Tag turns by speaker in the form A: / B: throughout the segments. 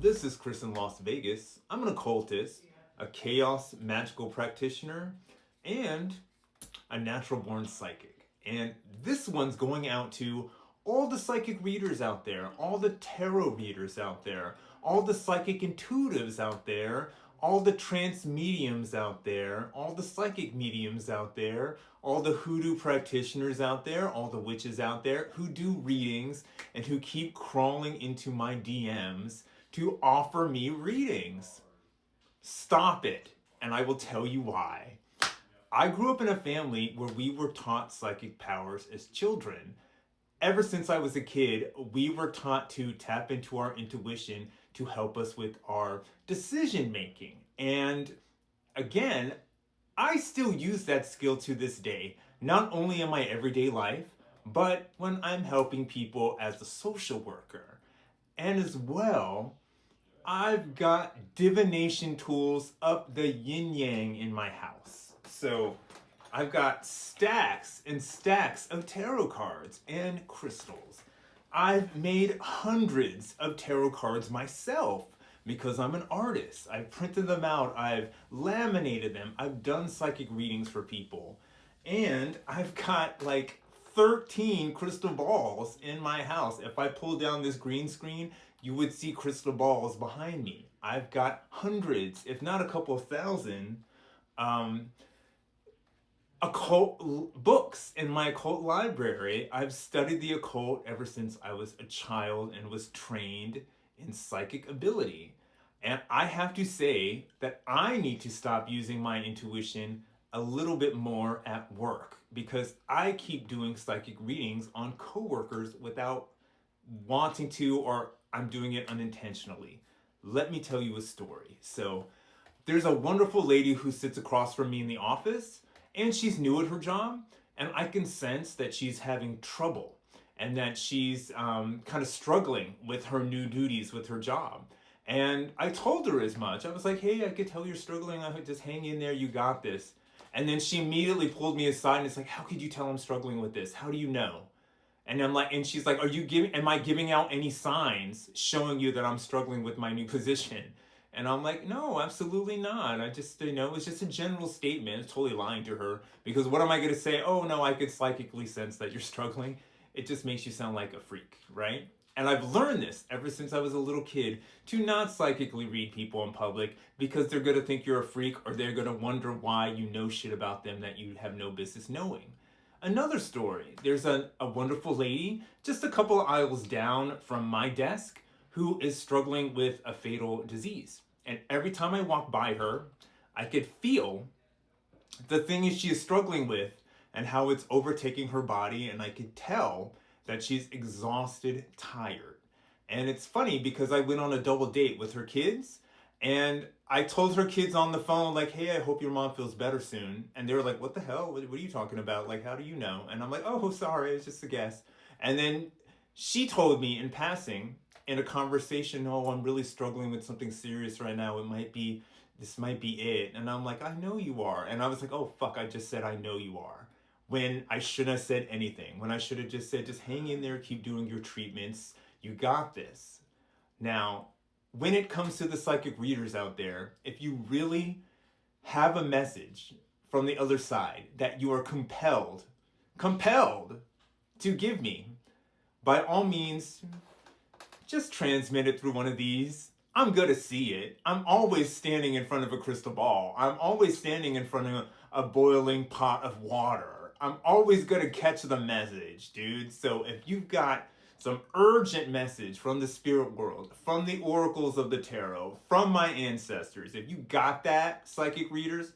A: This is Chris in Las Vegas. I'm an occultist, a chaos magical practitioner, and a natural born psychic. And this one's going out to all the psychic readers out there, all the tarot readers out there, all the psychic intuitives out there, all the trance mediums out there, all the psychic mediums out there, all the hoodoo practitioners out there, all the witches out there who do readings and who keep crawling into my DMs to offer me readings. Stop it, and I will tell you why. I grew up in a family where we were taught psychic powers as children. Ever since I was a kid, we were taught to tap into our intuition to help us with our decision making. And again, I still use that skill to this day, not only in my everyday life, but when I'm helping people as a social worker. And as well, I've got divination tools up the yin yang in my house. So I've got stacks and stacks of tarot cards and crystals. I've made hundreds of tarot cards myself because I'm an artist. I've printed them out, I've laminated them, I've done psychic readings for people. And I've got like 13 crystal balls in my house. If I pull down this green screen, you would see crystal balls behind me. I've got hundreds, if not a couple of thousand, occult books in my occult library. I've studied the occult ever since I was a child and was trained in psychic ability. And I have to say that I need to stop using my intuition a little bit more at work because I keep doing psychic readings on coworkers without wanting to, or I'm doing it unintentionally. Let me tell you a story. So there's a wonderful lady who sits across from me in the office, and she's new at her job, and I can sense that she's having trouble and that she's kind of struggling with her new duties with her job. And I told her as much. I was like, hey, I could tell you're struggling. I could just hang in there. You got this. And then she immediately pulled me aside and it's like, how could you tell I'm struggling with this? How do you know? And I'm like, and she's like, am I giving out any signs showing you that I'm struggling with my new position? And I'm like, no, absolutely not. I just, it's just a general statement. It's totally lying to her because what am I going to say? Oh no, I could psychically sense that you're struggling. It just makes you sound like a freak, right? And I've learned this ever since I was a little kid to not psychically read people in public because they're going to think you're a freak or they're going to wonder why you know shit about them that you have no business knowing. Another story, there's a wonderful lady just a couple of aisles down from my desk who is struggling with a fatal disease. And every time I walk by her, I could feel the thing she is struggling with and how it's overtaking her body. And I could tell that she's exhausted, tired. And it's funny because I went on a double date with her kids and I told her kids on the phone, like, hey, I hope your mom feels better soon. And they were like, what the hell? What are you talking about? Like, how do you know? And I'm like, oh, sorry, it's just a guess. And then she told me in passing in a conversation, oh, I'm really struggling with something serious right now. This might be it. And I'm like, I know you are. And I was like, oh, fuck, I just said, I know you are. When I shouldn't have said anything. When I should have just said, just hang in there, keep doing your treatments. You got this. Now, when it comes to the psychic readers out there, if you really have a message from the other side that you are compelled to give me, by all means, just transmit it through one of these. I'm going to see it. I'm always standing in front of a crystal ball. I'm always standing in front of a boiling pot of water. I'm always going to catch the message, dude. So if you've got some urgent message from the spirit world, from the oracles of the tarot, from my ancestors, if you got that, psychic readers,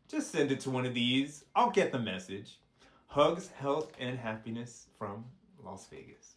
A: just send it to one of these. I'll get the message. Hugs, health, and happiness from Las Vegas.